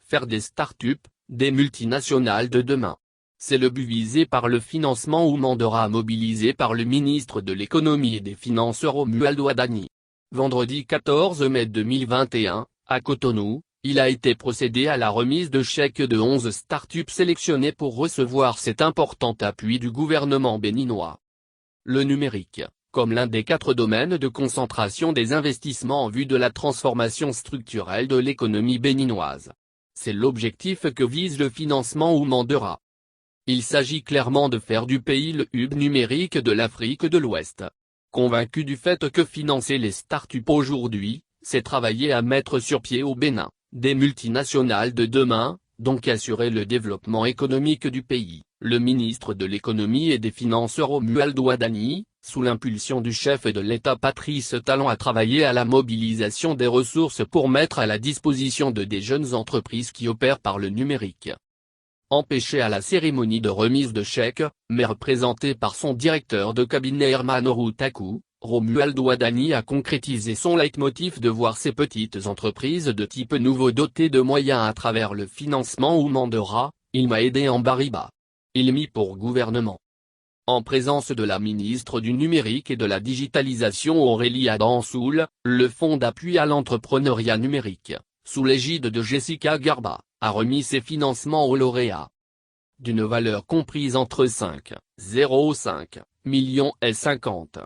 faire des start-up, des multinationales de demain. C'est le but visé par le financement ou mandat mobilisé par le ministre de l'économie et des finances Romuald Wadhani. Vendredi 14 mai 2021, à Cotonou, il a été procédé à la remise de chèques de 11 start-up sélectionnées pour recevoir cet important appui du gouvernement béninois. Le numérique, comme l'un des 4 domaines de concentration des investissements en vue de la transformation structurelle de l'économie béninoise. C'est l'objectif que vise le financement ou Mandera. Il s'agit clairement de faire du pays le hub numérique de l'Afrique de l'Ouest. Convaincu du fait que financer les start-up aujourd'hui, c'est travailler à mettre sur pied au Bénin des multinationales de demain, donc assurer le développement économique du pays, le ministre de l'économie et des finances Romuald Wadhani, sous l'impulsion du chef de l'État Patrice Talon, a travaillé à la mobilisation des ressources pour mettre à la disposition de des jeunes entreprises qui opèrent par le numérique. Empêché à la cérémonie de remise de chèques, mais représenté par son directeur de cabinet Herman Orutaku, Romuald Wadhani a concrétisé son leitmotiv de voir ces petites entreprises de type nouveau dotées de moyens à travers le financement ou Mandera. Il m'a aidé en Bariba. Il mit pour gouvernement. En présence de la ministre du Numérique et de la Digitalisation Aurélie Adansoul, le Fonds d'appui à l'entrepreneuriat numérique, sous l'égide de Jessica Garba, a remis ses financements aux lauréats. D'une valeur comprise entre 5,05 millions et 50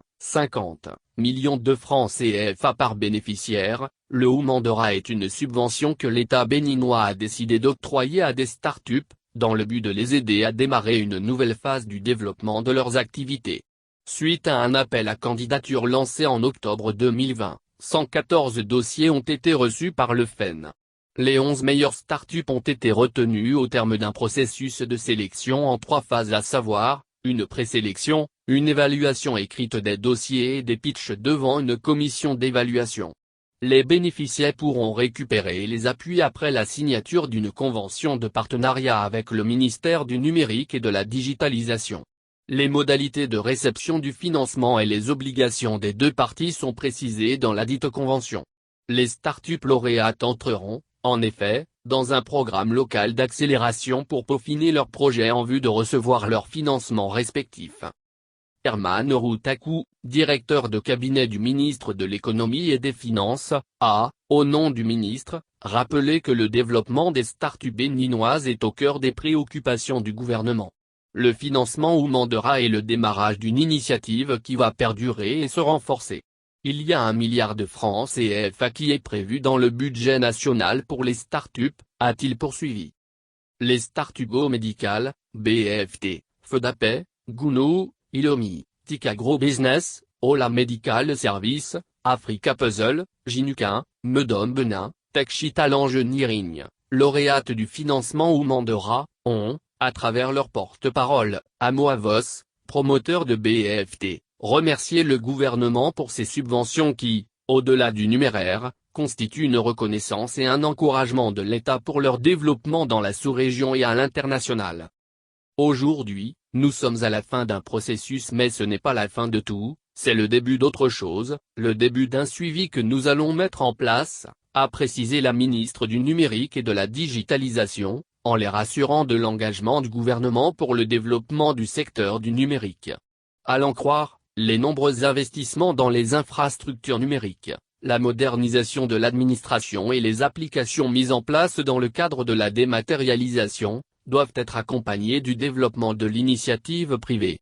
millions de francs CFA par bénéficiaire. Le Mandera est une subvention que l'État béninois a décidé d'octroyer à des start-up, dans le but de les aider à démarrer une nouvelle phase du développement de leurs activités. Suite à un appel à candidature lancé en octobre 2020, 114 dossiers ont été reçus par le FEN. Les 11 meilleures start-up ont été retenues au terme d'un processus de sélection en 3 phases, à savoir, une présélection, une évaluation écrite des dossiers et des pitchs devant une commission d'évaluation. Les bénéficiaires pourront récupérer les appuis après la signature d'une convention de partenariat avec le ministère du Numérique et de la Digitalisation. Les modalités de réception du financement et les obligations des 2 parties sont précisées dans la dite convention. Les start-up lauréates entreront, en effet, dans un programme local d'accélération pour peaufiner leurs projets en vue de recevoir leurs financements respectifs. Herman Orutaku, directeur de cabinet du ministre de l'économie et des finances, a, au nom du ministre, rappelé que le développement des start-up béninoises est au cœur des préoccupations du gouvernement. Le financement ou Mandera est le démarrage d'une initiative qui va perdurer et se renforcer. Il y a 1 milliard de francs CFA qui est prévu dans le budget national pour les start-up, a-t-il poursuivi. Les start-up médicales, BFT, Fedapay, Gounou, Ilomi, TIC Agrobusiness, Ola Medical Service, Africa Puzzle, Jinuka, Medom Benin, Techshita Engineering, lauréates du financement ou Mandera, ont, à travers leur porte-parole, Amo Avos, promoteur de BFT, remercié le gouvernement pour ces subventions qui, au-delà du numéraire, constituent une reconnaissance et un encouragement de l'État pour leur développement dans la sous-région et à l'international. Aujourd'hui, nous sommes à la fin d'un processus, mais ce n'est pas la fin de tout, c'est le début d'autre chose, le début d'un suivi que nous allons mettre en place, a précisé la ministre du Numérique et de la Digitalisation, en les rassurant de l'engagement du gouvernement pour le développement du secteur du numérique. À l'en croire, les nombreux investissements dans les infrastructures numériques, la modernisation de l'administration et les applications mises en place dans le cadre de la dématérialisation, doivent être accompagnés du développement de l'initiative privée.